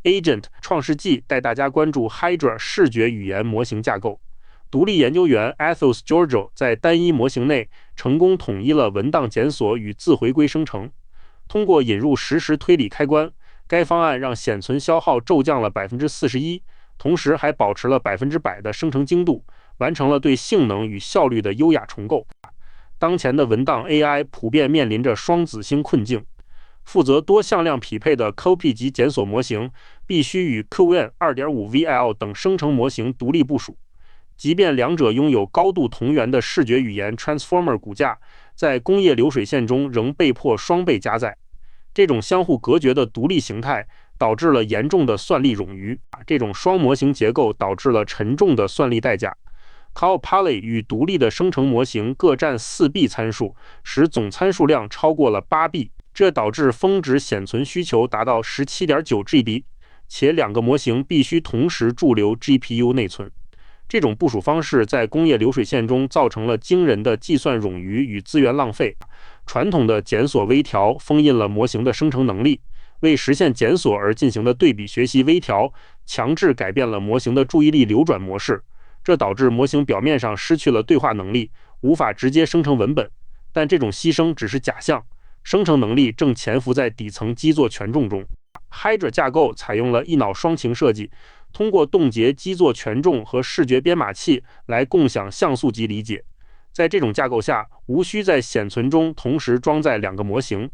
Agent 创世纪带大家关注 Hydra 视觉语言模型架构。独立研究员 Ethos Georgiou 在单一模型内成功统一了文档检索与自回归生成。通过引入实时推理开关，该方案让显存消耗骤降了 41%， 同时还保持了 100% 的生成精度，完成了对性能与效率的优雅重构。当前的文档 AI 普遍面临着双子星困境。负责多向量匹配的 Copy 级检索模型必须与 Qwen 2.5VL 等生成模型独立部署，即便两者拥有高度同源的视觉语言 Transformer 骨架，在工业流水线中仍被迫双倍加载。这种相互隔绝的独立形态导致了严重的算力冗余，这种双模型结构导致了沉重的算力代价。Cowpally 与独立的生成模型各占 4B 参数，使总参数量超过了 8B。这导致峰值显存需求达到 17.9GB， 且两个模型必须同时驻留 GPU 内存。这种部署方式在工业流水线中造成了惊人的计算冗余与资源浪费。传统的检索微调封印了模型的生成能力，为实现检索而进行的对比学习微调强制改变了模型的注意力流转模式，这导致模型表面上失去了对话能力，无法直接生成文本。但这种牺牲只是假象，生成能力正潜伏在底层基座权重中。Hydra 架构采用了一脑双擎设计，通过冻结基座权重和视觉编码器来共享像素级理解。在这种架构下，无需在显存中同时装载两个模型，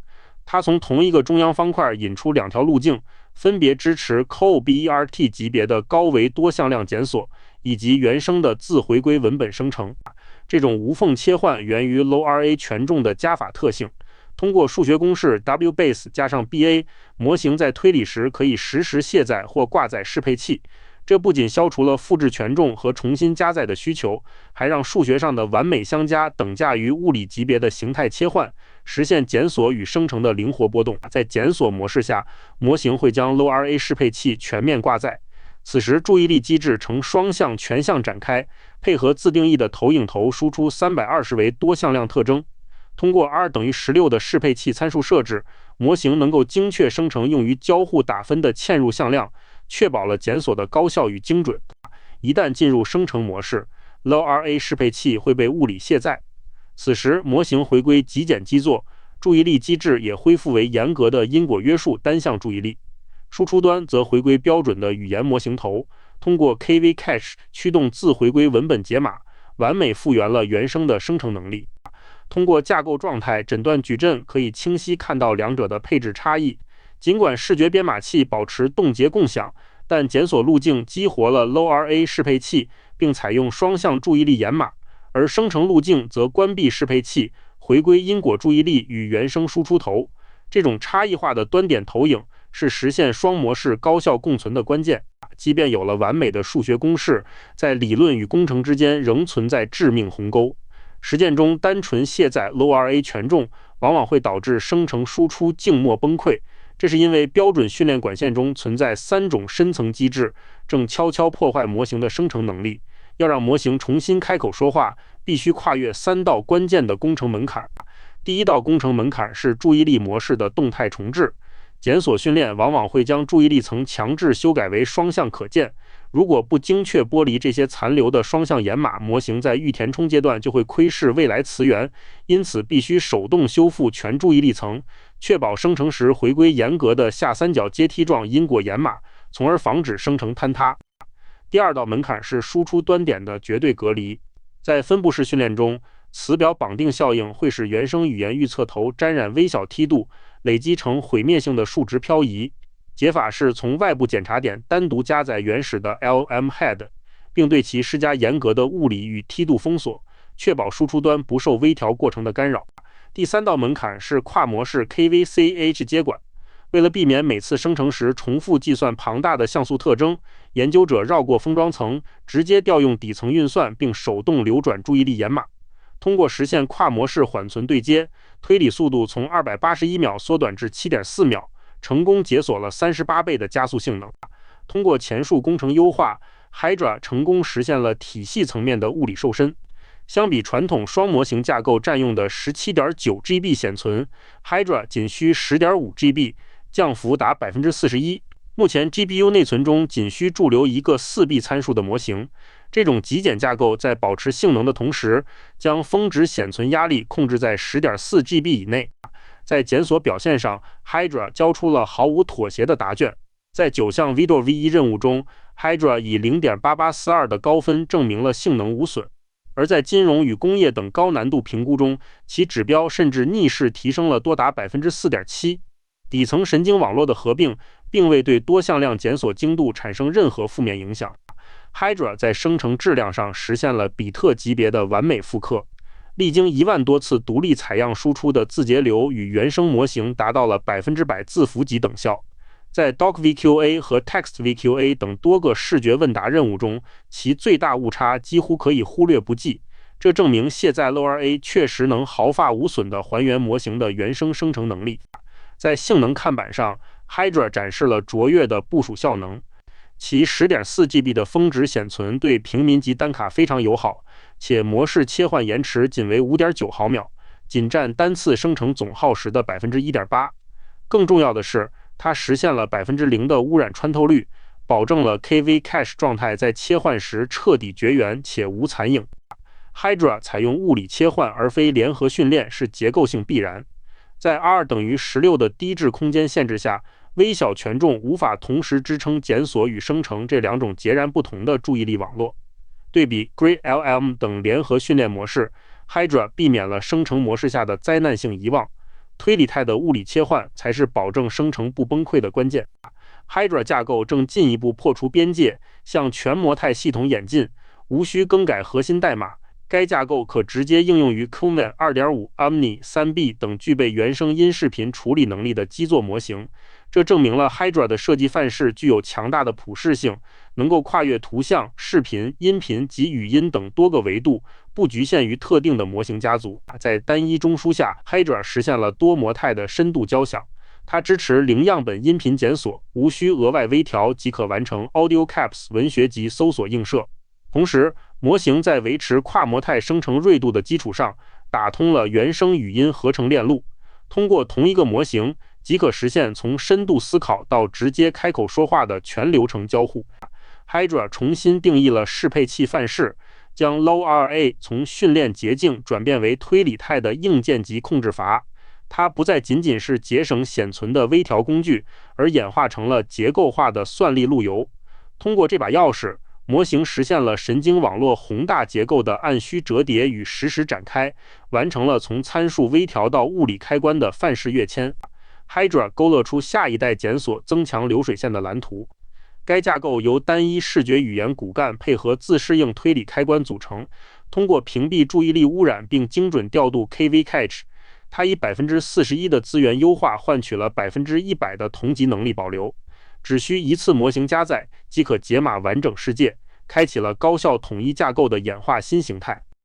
它从同一个中央方块引出两条路径，分别支持 CoBERT 级别的高维多向量检索以及原生的自回归文本生成。这种无缝切换源于 LoRA 权重的加法特性。通过数学公式 WBase 加上 BA， 模型在推理时可以实时卸载或挂载适配器。这不仅消除了复制权重和重新加载的需求，还让数学上的完美相加等价于物理级别的形态切换，实现检索与生成的灵活波动。在检索模式下，模型会将 LoRA 适配器全面挂载。此时注意力机制呈双向全向展开，配合自定义的投影头输出320维多向量特征。通过 R 等于16的适配器参数设置，模型能够精确生成用于交互打分的嵌入向量，确保了检索的高效与精准。一旦进入生成模式， LoRA 适配器会被物理卸载，此时模型回归极简基座，注意力机制也恢复为严格的因果约束单向注意力。输出端则回归标准的语言模型头，通过 KV Cache 驱动自回归文本解码，完美复原了原生的生成能力。通过架构状态诊断矩阵，可以清晰看到两者的配置差异。尽管视觉编码器保持冻结共享，但检索路径激活了 LoRA 适配器，并采用双向注意力掩码，而生成路径则关闭适配器，回归因果注意力与原生输出头。这种差异化的端点投影是实现双模式高效共存的关键。即便有了完美的数学公式，在理论与工程之间仍存在致命鸿沟。实践中，单纯卸载 LoRA 权重往往会导致生成输出静默崩溃，这是因为标准训练管线中存在3种深层机制，正悄悄破坏模型的生成能力。要让模型重新开口说话，必须跨越3道关键的工程门槛。第一道工程门槛是注意力模式的动态重置。检索训练往往会将注意力层强制修改为双向可见，如果不精确剥离这些残留的双向掩码，模型在预填充阶段就会窥视未来词源，因此必须手动修复全注意力层，确保生成时回归严格的下三角阶梯状因果掩码，从而防止生成坍塌。第二道门槛是输出端点的绝对隔离。在分布式训练中，词表绑定效应会使原生语言预测头沾染微小梯度，累积成毁灭性的数值漂移。解法是从外部检查点单独加载原始的 LM-head， 并对其施加严格的物理与梯度封锁，确保输出端不受微调过程的干扰。第3道门槛是跨模式 KVCH 接管。为了避免每次生成时重复计算庞大的像素特征，研究者绕过封装层，直接调用底层运算，并手动流转注意力掩码。通过实现跨模式缓存对接，推理速度从281秒缩短至 7.4 秒，成功解锁了38倍的加速性能。通过前述工程优化， Hydra 成功实现了体系层面的物理瘦身。相比传统双模型架构占用的 17.9GB 显存， Hydra 仅需 10.5GB， 降幅达 41%。目前 GPU 内存中仅需驻留一个4B 参数的模型，这种极简架构在保持性能的同时，将峰值显存压力控制在 10.4GB 以内。在检索表现上 ，Hydra 交出了毫无妥协的答卷。在9项 Vidor V1 任务中 ，Hydra 以 0.8842 的高分证明了性能无损。而在金融与工业等高难度评估中，其指标甚至逆势提升了多达 4.7%。底层神经网络的合并并未对多项量检索精度产生任何负面影响。Hydra 在生成质量上实现了比特级别的完美复刻，历经1万多次独立采样输出的字节流与原生模型达到了100%字符级等效。在 DocVQA 和 TextVQA 等多个视觉问答任务中，其最大误差几乎可以忽略不计。这证明卸载 LoRA 确实能毫发无损地还原模型的原生生成能力。在性能看板上 ，Hydra 展示了卓越的部署效能。其 10.4GB 的峰值显存对平民级单卡非常友好，且模式切换延迟仅为 5.9 毫秒，仅占单次生成总耗时的 1.8%。更重要的是，它实现了 0% 的污染穿透率，保证了 KV Cache 状态在切换时彻底绝缘且无残影。Hydra 采用物理切换而非联合训练是结构性必然。在 R 等于16的低质空间限制下，微小权重无法同时支撑检索与生成这两种截然不同的注意力网络。对比 GridLM 等联合训练模式 ，Hydra 避免了生成模式下的灾难性遗忘。推理态的物理切换才是保证生成不崩溃的关键。Hydra 架构正进一步破除边界，向全模态系统演进，无需更改核心代码。该架构可直接应用于 Covan 2.5、Omni 3B 等具备原生音视频处理能力的基座模型。这证明了 Hydra 的设计范式具有强大的普适性，能够跨越图像、视频、音频及语音等多个维度，不局限于特定的模型家族。在单一中枢下 ，Hydra 实现了多模态的深度交响。它支持零样本音频检索，无需额外微调即可完成 Audio Caps 文学级搜索映射。同时，模型在维持跨模态生成锐度的基础上，打通了原生语音合成链路。通过同一个模型，即可实现从深度思考到直接开口说话的全流程交互。Hydra 重新定义了适配器范式，将 LoRA 从训练捷径转变为推理态的硬件级控制阀。它不再仅仅是节省显存的微调工具，而演化成了结构化的算力路由。通过这把钥匙，模型实现了神经网络宏大结构的按需折叠与实时展开，完成了从参数微调到物理开关的范式跃迁。Hydra 勾勒出下一代检索增强流水线的蓝图。该架构由单一视觉语言骨干配合自适应推理开关组成，通过屏蔽注意力污染并精准调度 KV Cache， 它以 41% 的资源优化换取了 100% 的同级能力保留。只需一次模型加载，即可解码完整世界，开启了高效统一架构的演化新形态。